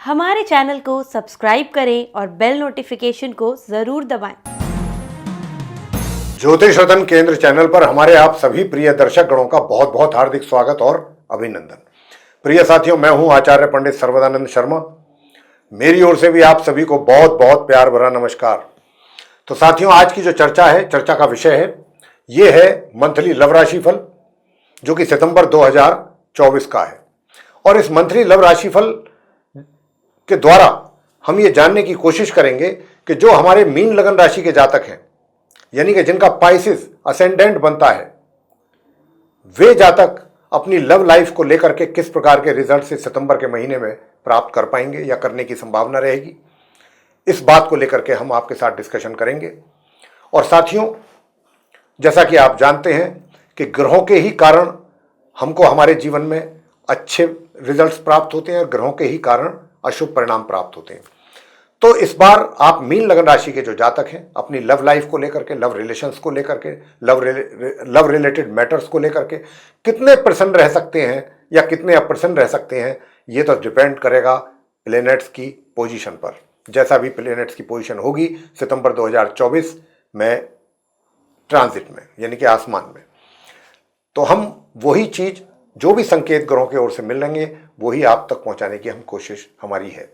हमारे चैनल को सब्सक्राइब करें और बेल नोटिफिकेशन को जरूर दबाएं। ज्योतिष रतन केंद्र चैनल पर हमारे आप सभी प्रिय दर्शक गणों का बहुत बहुत हार्दिक स्वागत और अभिनंदन। प्रिय साथियों, मैं हूं आचार्य पंडित सर्वदानंद शर्मा। मेरी ओर से भी आप सभी को बहुत बहुत प्यार भरा नमस्कार। तो साथियों, आज की जो चर्चा का विषय है, ये है मंथली लव राशिफल, जो कि सितंबर 2024 का है। और इस मंथली लव राशिफल के द्वारा हम ये जानने की कोशिश करेंगे कि जो हमारे मीन लगन राशि के जातक हैं, यानी कि जिनका पाइसिस असेंडेंट बनता है, वे जातक अपनी लव लाइफ को लेकर के किस प्रकार के रिजल्ट से सितंबर के महीने में प्राप्त कर पाएंगे या करने की संभावना रहेगी, इस बात को लेकर के हम आपके साथ डिस्कशन करेंगे। और साथियों, जैसा कि आप जानते हैं कि ग्रहों के ही कारण हमको हमारे जीवन में अच्छे रिजल्ट्स प्राप्त होते हैं और ग्रहों के ही कारण अशुभ परिणाम प्राप्त होते हैं। तो इस बार आप मीन लगन राशि के जो जातक हैं, अपनी लव लाइफ को लेकर के, लव रिलेशंस को लेकर के, लव रिलेटेड मैटर्स को लेकर के कितने प्रसन्न रह सकते हैं या कितने अप्रसन्न रह सकते हैं, ये तो डिपेंड करेगा प्लेनेट्स की पोजीशन पर। जैसा भी प्लेनेट्स की पोजीशन होगी सितंबर 2024 में ट्रांजिट में, यानी कि आसमान में, तो हम वही चीज, जो भी संकेत ग्रहों की ओर से मिलेंगे, वही आप तक पहुंचाने की हम कोशिश हमारी है।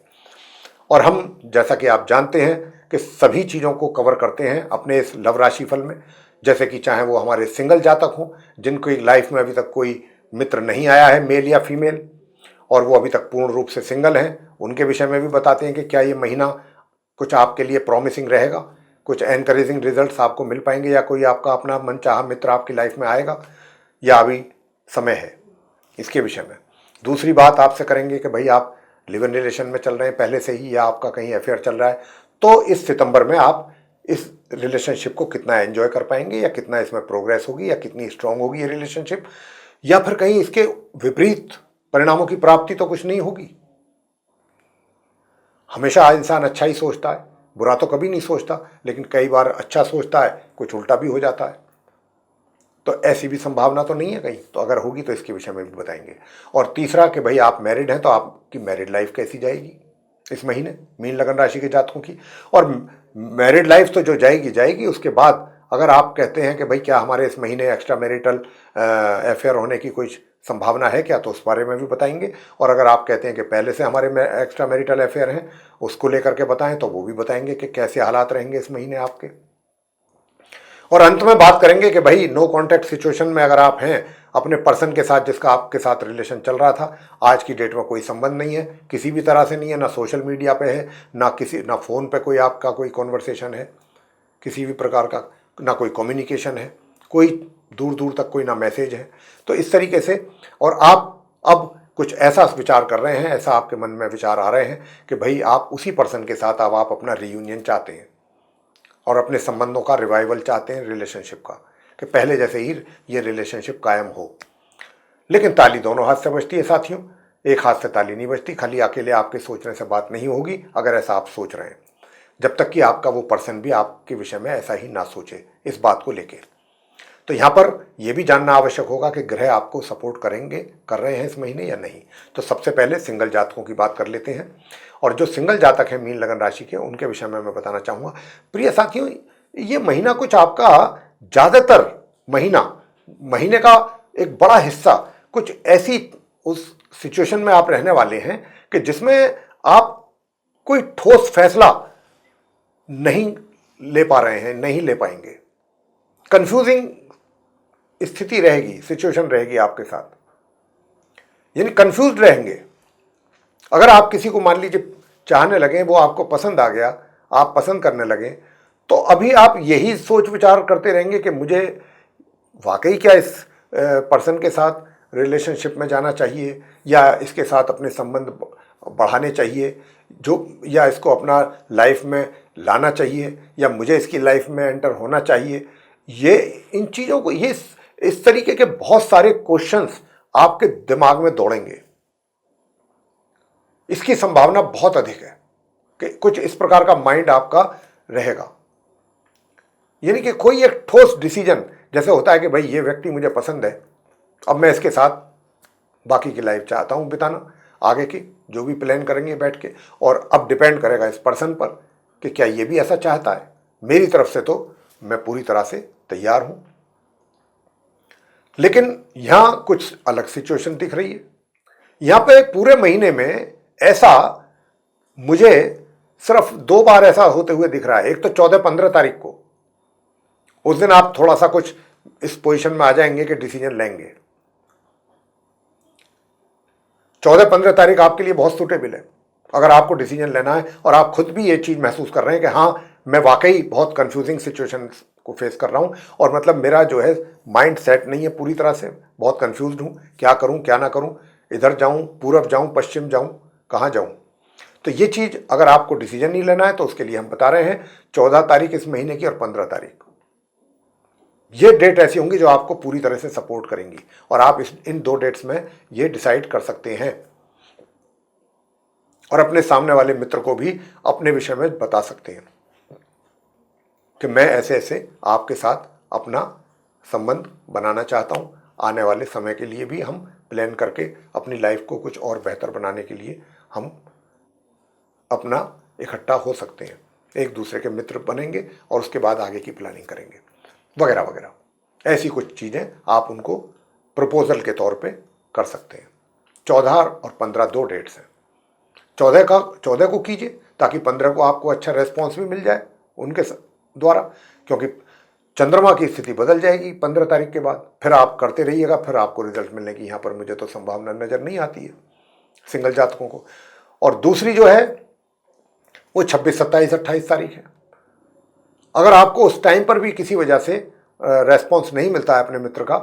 और हम, जैसा कि आप जानते हैं कि सभी चीज़ों को कवर करते हैं अपने इस लव राशिफल में, जैसे कि चाहे वो हमारे सिंगल जातक हों, जिनको लाइफ में अभी तक कोई मित्र नहीं आया है, मेल या फीमेल, और वो अभी तक पूर्ण रूप से सिंगल हैं, उनके विषय में भी बताते हैं कि क्या ये महीना कुछ आपके लिए प्रॉमिसिंग रहेगा, कुछ एनकरेजिंग रिजल्ट्स आपको मिल पाएंगे, या कोई आपका अपना मनचाहा मित्र आपकी लाइफ में आएगा, या अभी समय है, इसके विषय में। दूसरी बात आपसे करेंगे कि भाई आप लिव इन रिलेशन में चल रहे हैं पहले से ही, या आपका कहीं अफेयर चल रहा है, तो इस सितंबर में आप इस रिलेशनशिप को कितना एंजॉय कर पाएंगे, या कितना इसमें प्रोग्रेस होगी, या कितनी स्ट्रांग होगी ये रिलेशनशिप, या फिर कहीं इसके विपरीत परिणामों की प्राप्ति तो कुछ नहीं होगी। हमेशा इंसान अच्छा ही सोचता है, बुरा तो कभी नहीं सोचता, लेकिन कई बार अच्छा सोचता है, कुछ उल्टा भी हो जाता है। तो ऐसी भी संभावना तो नहीं है कहीं, तो अगर होगी तो इसके विषय में भी बताएंगे। और तीसरा कि भाई आप मैरिड हैं तो आपकी मैरिड लाइफ कैसी जाएगी इस महीने मीन लगन राशि के जातकों की। और मैरिड लाइफ तो जो जाएगी, उसके बाद अगर आप कहते हैं कि भाई क्या हमारे इस महीने एक्स्ट्रा मैरिटल अफेयर होने की कोई संभावना है क्या, तो उस बारे में भी बताएंगे। और अगर आप कहते हैं कि पहले से हमारे में एक्स्ट्रा मैरिटल अफेयर हैं, उसको लेकर के बताएं, तो वो भी बताएंगे कि कैसे हालात रहेंगे इस महीने आपके। और अंत में बात करेंगे कि भाई नो कांटेक्ट सिचुएशन में अगर आप हैं अपने पर्सन के साथ, जिसका आपके साथ रिलेशन चल रहा था, आज की डेट में कोई संबंध नहीं है, किसी भी तरह से नहीं है, ना सोशल मीडिया पे है, ना फ़ोन पे कोई आपका कोई कॉन्वर्सेशन है किसी भी प्रकार का, ना कोई कम्युनिकेशन है, कोई दूर दूर तक कोई ना मैसेज है, तो इस तरीके से। और आप अब कुछ ऐसा विचार कर रहे हैं, ऐसा आपके मन में विचार आ रहे हैं कि भाई आप उसी पर्सन के साथ अब आप अपना रीयूनियन चाहते हैं और अपने संबंधों का रिवाइवल चाहते हैं, रिलेशनशिप का, कि पहले जैसे ही ये रिलेशनशिप कायम हो। लेकिन ताली दोनों हाथ से बजती है साथियों, एक हाथ से ताली नहीं बजती। खाली अकेले आपके सोचने से बात नहीं होगी, अगर ऐसा आप सोच रहे हैं, जब तक कि आपका वो पर्सन भी आपके विषय में ऐसा ही ना सोचे इस बात को लेकर। तो यहाँ पर यह भी जानना आवश्यक होगा कि ग्रह आपको सपोर्ट कर रहे हैं इस महीने या नहीं। तो सबसे पहले सिंगल जातकों की बात कर लेते हैं। और जो सिंगल जातक हैं मीन लगन राशि के, उनके विषय में मैं बताना चाहूँगा। प्रिय साथियों, ये महीना कुछ आपका ज़्यादातर महीने का एक बड़ा हिस्सा कुछ ऐसी उस सिचुएशन में आप रहने वाले हैं कि जिसमें आप कोई ठोस फैसला नहीं ले पा रहे हैं, नहीं ले पाएंगे। कंफ्यूजिंग स्थिति रहेगी, सिचुएशन रहेगी आपके साथ, यानी कंफ्यूज्ड रहेंगे। अगर आप किसी को मान लीजिए चाहने लगे, वो आपको पसंद आ गया, आप पसंद करने लगे, तो अभी आप यही सोच विचार करते रहेंगे कि मुझे वाकई क्या इस पर्सन के साथ रिलेशनशिप में जाना चाहिए, या इसके साथ अपने संबंध बढ़ाने चाहिए, या इसको अपना लाइफ में लाना चाहिए, या मुझे इसकी लाइफ में एंटर होना चाहिए। ये इन चीज़ों को, ये इस तरीके के बहुत सारे क्वेश्चंस आपके दिमाग में दौड़ेंगे। इसकी संभावना बहुत अधिक है कि कुछ इस प्रकार का माइंड आपका रहेगा, यानी कि कोई एक ठोस डिसीजन, जैसे होता है कि भाई ये व्यक्ति मुझे पसंद है, अब मैं इसके साथ बाकी की लाइफ चाहता हूं बिताना, आगे की जो भी प्लान करेंगे बैठ के। और अब डिपेंड करेगा इस पर्सन पर कि क्या ये भी ऐसा चाहता है। मेरी तरफ से तो मैं पूरी तरह से तैयार हूं, लेकिन यहां कुछ अलग सिचुएशन दिख रही है। यहां पे पूरे महीने में ऐसा मुझे सिर्फ 2 बार ऐसा होते हुए दिख रहा है। एक तो 14-15 तारीख को, उस दिन आप थोड़ा सा कुछ इस पोजीशन में आ जाएंगे कि डिसीजन लेंगे। 14-15 तारीख आपके लिए बहुत सूटेबल है अगर आपको डिसीजन लेना है और आप खुद भी ये चीज़ महसूस कर रहे हैं कि हाँ, मैं वाकई बहुत कंफ्यूजिंग सिचुएशन को फेस कर रहा हूँ और मतलब मेरा जो है माइंड सेट नहीं है पूरी तरह से, बहुत कंफ्यूज्ड हूँ, क्या करूँ क्या ना करूँ, इधर जाऊँ, पूर्व जाऊँ, पश्चिम जाऊँ, कहाँ जाऊँ। तो ये चीज़ अगर आपको डिसीजन नहीं लेना है तो उसके लिए हम बता रहे हैं 14 तारीख इस महीने की और 15 तारीख, ये डेट ऐसी होंगी जो आपको पूरी तरह से सपोर्ट करेंगी और आप इन 2 डेट्स में ये डिसाइड कर सकते हैं और अपने सामने वाले मित्र को भी अपने विषय में बता सकते हैं कि मैं ऐसे ऐसे आपके साथ अपना संबंध बनाना चाहता हूँ। आने वाले समय के लिए भी हम प्लान करके अपनी लाइफ को कुछ और बेहतर बनाने के लिए हम अपना इकट्ठा हो सकते हैं, एक दूसरे के मित्र बनेंगे और उसके बाद आगे की प्लानिंग करेंगे वगैरह वगैरह। ऐसी कुछ चीज़ें आप उनको प्रपोजल के तौर पे कर सकते हैं। 14 और 15 2 डेट्स हैं। 14 को कीजिए ताकि 15 को आपको अच्छा रेस्पॉन्स भी मिल जाए उनके द्वारा, क्योंकि चंद्रमा की स्थिति बदल जाएगी 15 तारीख के बाद। फिर आप करते रहिएगा, फिर आपको रिजल्ट मिलने की यहाँ पर मुझे तो संभावना नज़र नहीं आती है सिंगल जातकों को। और दूसरी जो है वो 26, 27, 28 तारीख है। अगर आपको उस टाइम पर भी किसी वजह से रेस्पॉन्स नहीं मिलता है अपने मित्र का,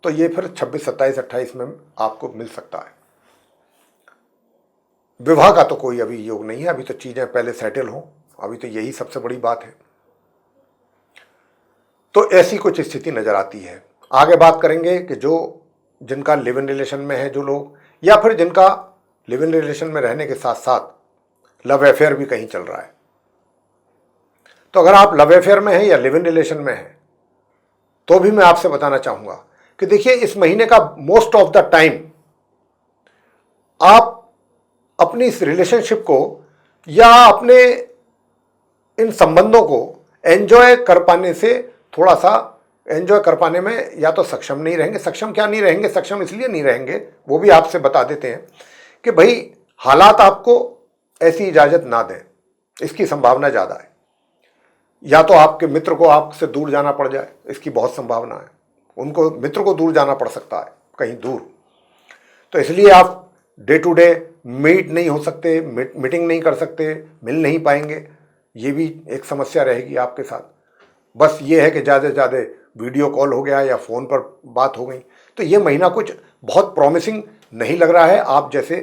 तो ये फिर 26, 27, 28 में आपको मिल सकता है। विवाह का तो कोई अभी योग नहीं है, अभी तो चीज़ें पहले सेटल हों, अभी तो यही सबसे बड़ी बात है। तो ऐसी कुछ स्थिति नज़र आती है। आगे बात करेंगे कि जिनका लिव इन रिलेशन में है जो लोग, या फिर जिनका लिव इन रिलेशन में रहने के साथ साथ लव अफेयर भी कहीं चल रहा है। तो अगर आप लव अफेयर में हैं या लिव इन रिलेशन में हैं तो भी मैं आपसे बताना चाहूँगा कि देखिए, इस महीने का मोस्ट ऑफ द टाइम आप अपनी इस रिलेशनशिप को या अपने इन संबंधों को एंजॉय कर पाने से थोड़ा सा एंजॉय कर पाने में या तो सक्षम नहीं रहेंगे। सक्षम क्या नहीं रहेंगे, सक्षम इसलिए नहीं रहेंगे, वो भी आपसे बता देते हैं कि भाई हालात आपको ऐसी इजाज़त ना दें, इसकी संभावना ज़्यादा है। या तो आपके मित्र को आपसे दूर जाना पड़ जाए, इसकी बहुत संभावना है। उनको मित्र को दूर जाना पड़ सकता है कहीं दूर, तो इसलिए आप डे टू डे मीट नहीं हो सकते, मीटिंग नहीं कर सकते, मिल नहीं पाएंगे। ये भी एक समस्या रहेगी आपके साथ। बस ये है कि ज़्यादा से ज़्यादा वीडियो कॉल हो गया या फ़ोन पर बात हो गई। तो ये महीना कुछ बहुत प्रॉमिसिंग नहीं लग रहा है आप जैसे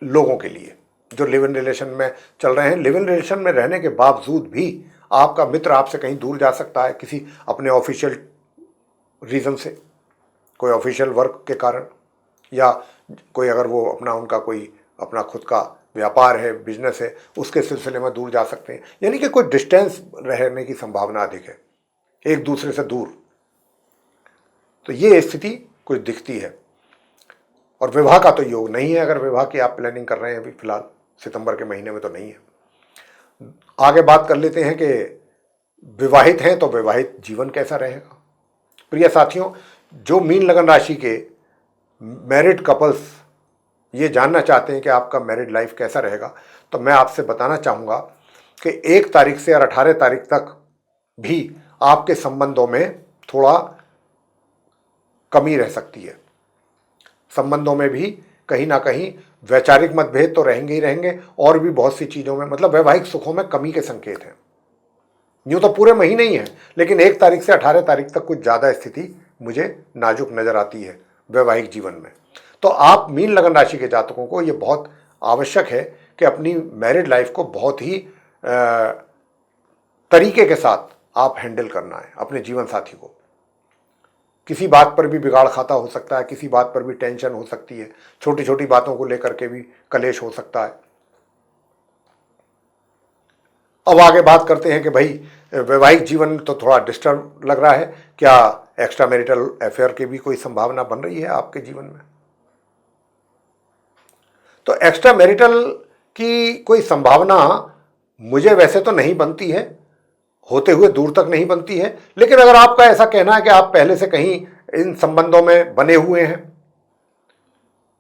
लोगों के लिए जो लिव इन रिलेशन में चल रहे हैं। लिव इन रिलेशन में रहने के बावजूद भी आपका मित्र आपसे कहीं दूर जा सकता है किसी अपने ऑफिशियल रीज़न से, कोई ऑफिशियल वर्क के कारण, या कोई अगर वो उनका कोई अपना खुद का व्यापार है, बिजनेस है, उसके सिलसिले में दूर जा सकते हैं। यानी कि कोई डिस्टेंस रहने की संभावना अधिक है, एक दूसरे से दूर। तो ये स्थिति कुछ दिखती है। और विवाह का तो योग नहीं है, अगर विवाह की आप प्लानिंग कर रहे हैं अभी फिलहाल सितंबर के महीने में तो नहीं है। आगे बात कर लेते हैं कि विवाहित हैं तो वैवाहिक जीवन कैसा रहेगा। प्रिय साथियों, जो मीन लगन राशि के मैरिड कपल्स ये जानना चाहते हैं कि आपका मैरिड लाइफ कैसा रहेगा, तो मैं आपसे बताना चाहूँगा कि 1 तारीख से और 18 तारीख तक भी आपके संबंधों में थोड़ा कमी रह सकती है। संबंधों में भी कहीं ना कहीं वैचारिक मतभेद तो रहेंगे ही रहेंगे, और भी बहुत सी चीज़ों में मतलब वैवाहिक सुखों में कमी के संकेत हैं। यूँ तो पूरे महीने ही है, लेकिन 1 तारीख से 18 तारीख तक कुछ ज़्यादा स्थिति मुझे नाजुक नज़र आती है वैवाहिक जीवन में। तो आप मीन लगन राशि के जातकों को ये बहुत आवश्यक है कि अपनी मैरिड लाइफ को बहुत ही तरीके के साथ आप हैंडल करना है अपने जीवन साथी को। किसी बात पर भी बिगाड़ खाता हो सकता है, किसी बात पर भी टेंशन हो सकती है, छोटी छोटी बातों को लेकर के भी कलेश हो सकता है। अब आगे बात करते हैं कि भाई वैवाहिक जीवन तो थोड़ा डिस्टर्ब लग रहा है, क्या एक्स्ट्रा मैरिटल अफेयर की भी कोई संभावना बन रही है आपके जीवन में। तो एक्स्ट्रा मैरिटल की कोई संभावना मुझे वैसे तो नहीं बनती है, होते हुए दूर तक नहीं बनती है, लेकिन अगर आपका ऐसा कहना है कि आप पहले से कहीं इन संबंधों में बने हुए हैं,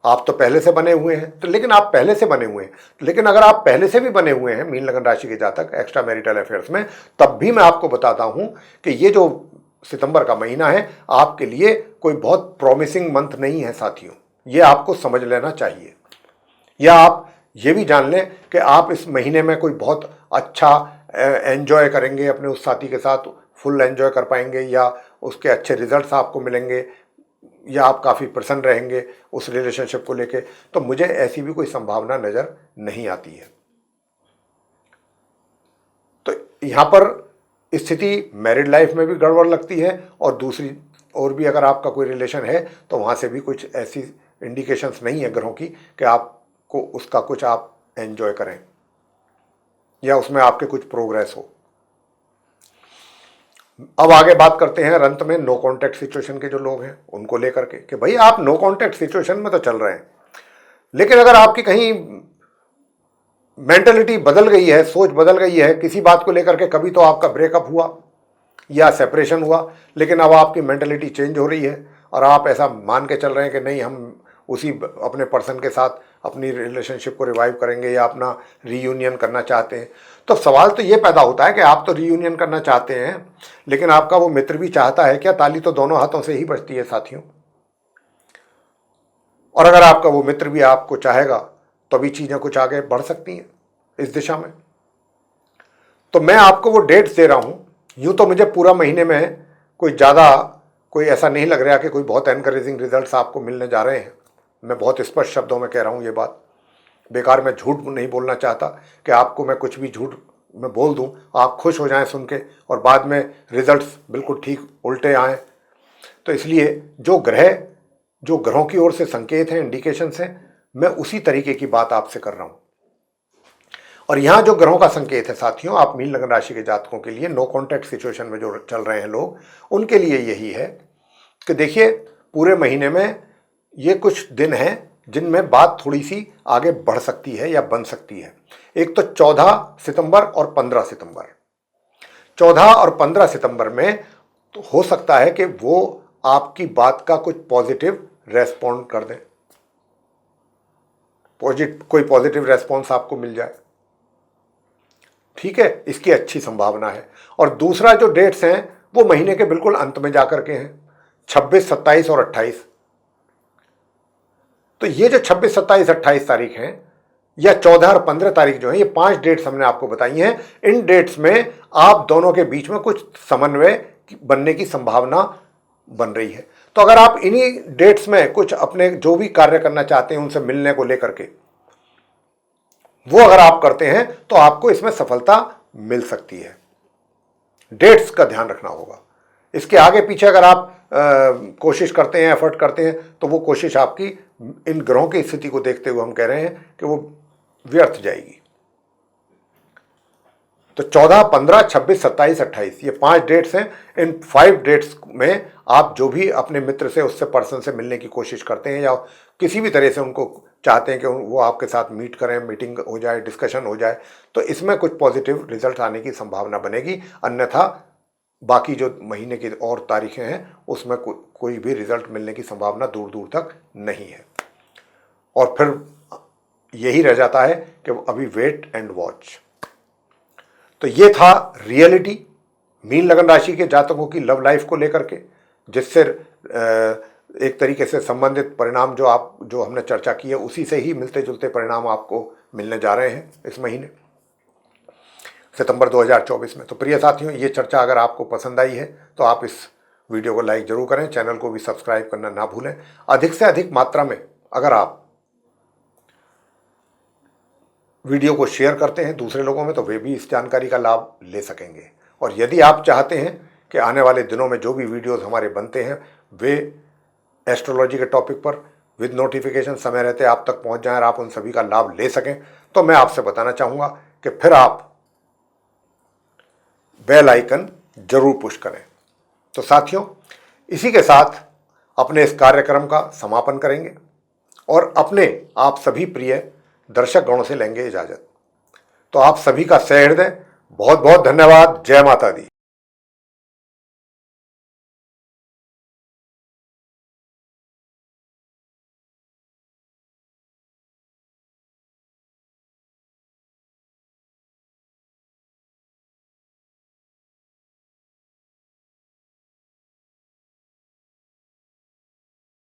आप तो पहले से बने हुए हैं, तो लेकिन आप पहले से बने हुए हैं, लेकिन अगर आप पहले से भी बने हुए हैं मीन लगन राशि के जातक एक्स्ट्रा मैरिटल अफेयर्स में, तब भी मैं आपको बताता हूं कि ये जो सितंबर का महीना है आपके लिए कोई बहुत प्रॉमिसिंग मंथ नहीं है साथियों, ये आपको समझ लेना चाहिए। या आप ये भी जान लें कि आप इस महीने में कोई बहुत अच्छा एंजॉय करेंगे अपने उस साथी के साथ, फुल एंजॉय कर पाएंगे, या उसके अच्छे रिजल्ट्स आपको मिलेंगे, या आप काफ़ी प्रसन्न रहेंगे उस रिलेशनशिप को लेके, तो मुझे ऐसी भी कोई संभावना नज़र नहीं आती है। तो यहाँ पर स्थिति मैरिड लाइफ में भी गड़बड़ लगती है, और दूसरी और भी अगर आपका कोई रिलेशन है तो वहाँ से भी कुछ ऐसी इंडिकेशंस नहीं है ग्रहों की कि आपको उसका कुछ आप एंजॉय करें या उसमें आपके कुछ प्रोग्रेस हो। अब आगे बात करते हैं अंत में नो कॉन्टैक्ट सिचुएशन के जो लोग हैं उनको लेकर के, कि भाई आप नो कॉन्टैक्ट सिचुएशन में तो चल रहे हैं, लेकिन अगर आपकी कहीं मेंटलिटी बदल गई है, सोच बदल गई है किसी बात को लेकर के, कभी तो आपका ब्रेकअप हुआ या सेपरेशन हुआ, लेकिन अब आपकी मेंटलिटी चेंज हो रही है और आप ऐसा मान के चल रहे हैं कि नहीं, हम उसी अपने पर्सन के साथ अपनी रिलेशनशिप को रिवाइव करेंगे या अपना रीयूनियन करना चाहते हैं, तो सवाल तो ये पैदा होता है कि आप तो रीयूनियन करना चाहते हैं, लेकिन आपका वो मित्र भी चाहता है क्या? ताली तो दोनों हाथों से ही बजती है साथियों। और अगर आपका वो मित्र भी आपको चाहेगा तभी चीज़ें कुछ आगे बढ़ सकती हैं इस दिशा में। तो मैं आपको वो डेट्स दे रहा हूँ। यूँ तो मुझे पूरा महीने में कोई ऐसा नहीं लग रहा कि कोई बहुत एनकरेजिंग रिजल्ट्स आपको मिलने जा रहे हैं। मैं बहुत स्पष्ट शब्दों में कह रहा हूँ ये बात, बेकार मैं झूठ नहीं बोलना चाहता कि आपको मैं कुछ भी झूठ मैं बोल दूँ, आप खुश हो जाएं सुन के और बाद में रिजल्ट्स बिल्कुल ठीक उल्टे आएँ। तो इसलिए जो ग्रहों की ओर से संकेत हैं, इंडिकेशंस हैं, मैं उसी तरीके की बात आपसे कर रहा हूँ। और यहाँ जो ग्रहों का संकेत है साथियों, आप मीन लगन राशि के जातकों के लिए नो कॉन्टैक्ट सिचुएशन में जो चल रहे हैं लोग, उनके लिए यही है कि देखिए पूरे महीने में ये कुछ दिन हैं जिनमें बात थोड़ी सी आगे बढ़ सकती है या बन सकती है। एक तो 14 सितंबर और 15 सितंबर। 14 और 15 सितंबर में तो हो सकता है कि वो आपकी बात का कुछ पॉजिटिव रेस्पॉन्ड कर दें, कोई पॉजिटिव रेस्पॉन्स आपको मिल जाए, ठीक है, इसकी अच्छी संभावना है। और दूसरा जो डेट्स हैं वो महीने के बिल्कुल अंत में जाकर के हैं, 26, 27 और 28। तो ये जो 26, 27, 28 तारीख हैं या 14 और 15 तारीख जो है, ये 5 डेट्स हमने आपको बताई हैं। इन डेट्स में आप दोनों के बीच में कुछ समन्वय बनने की संभावना बन रही है। तो अगर आप इन्हीं डेट्स में कुछ अपने जो भी कार्य करना चाहते हैं उनसे मिलने को लेकर के, वो अगर आप करते हैं तो आपको इसमें सफलता मिल सकती है। डेट्स का ध्यान रखना होगा। इसके आगे पीछे अगर आप कोशिश करते हैं, एफर्ट करते हैं, तो वो कोशिश आपकी इन ग्रहों की स्थिति को देखते हुए हम कह रहे हैं कि वो व्यर्थ जाएगी। तो 14, 15, 26, 27, 28 ये 5 डेट्स हैं। इन 5 डेट्स में आप जो भी अपने मित्र से, उससे पर्सन से मिलने की कोशिश करते हैं या किसी भी तरह से उनको चाहते हैं कि वो आपके साथ मीट करें, मीटिंग हो जाए, डिस्कशन हो जाए, तो इसमें कुछ पॉजिटिव रिजल्ट आने की संभावना बनेगी। अन्यथा बाकी जो महीने की और तारीखें हैं उसमें कोई भी रिजल्ट मिलने की संभावना दूर दूर तक नहीं है। और फिर यही रह जाता है कि अभी वेट एंड वॉच। तो ये था रियलिटी मीन लगन राशि के जातकों की लव लाइफ को लेकर के, जिससे एक तरीके से संबंधित परिणाम जो हमने चर्चा की है उसी से ही मिलते जुलते परिणाम आपको मिलने जा रहे हैं इस महीने सितंबर 2024 में। तो प्रिय साथियों, ये चर्चा अगर आपको पसंद आई है तो आप इस वीडियो को लाइक जरूर करें, चैनल को भी सब्सक्राइब करना ना भूलें। अधिक से अधिक मात्रा में अगर आप वीडियो को शेयर करते हैं दूसरे लोगों में, तो वे भी इस जानकारी का लाभ ले सकेंगे। और यदि आप चाहते हैं कि आने वाले दिनों में जो भी वीडियोस हमारे बनते हैं वे एस्ट्रोलॉजी के टॉपिक पर विद नोटिफिकेशन समय रहते आप तक पहुंच जाएं और आप उन सभी का लाभ ले सकें, तो मैं आपसे बताना चाहूँगा कि फिर आप बेल आइकन जरूर पुश करें। तो साथियों, इसी के साथ अपने इस कार्यक्रम का समापन करेंगे और अपने आप सभी प्रिय दर्शक गणों से लेंगे इजाज़त। तो आप सभी का सहृदय बहुत बहुत धन्यवाद। जय माता दी।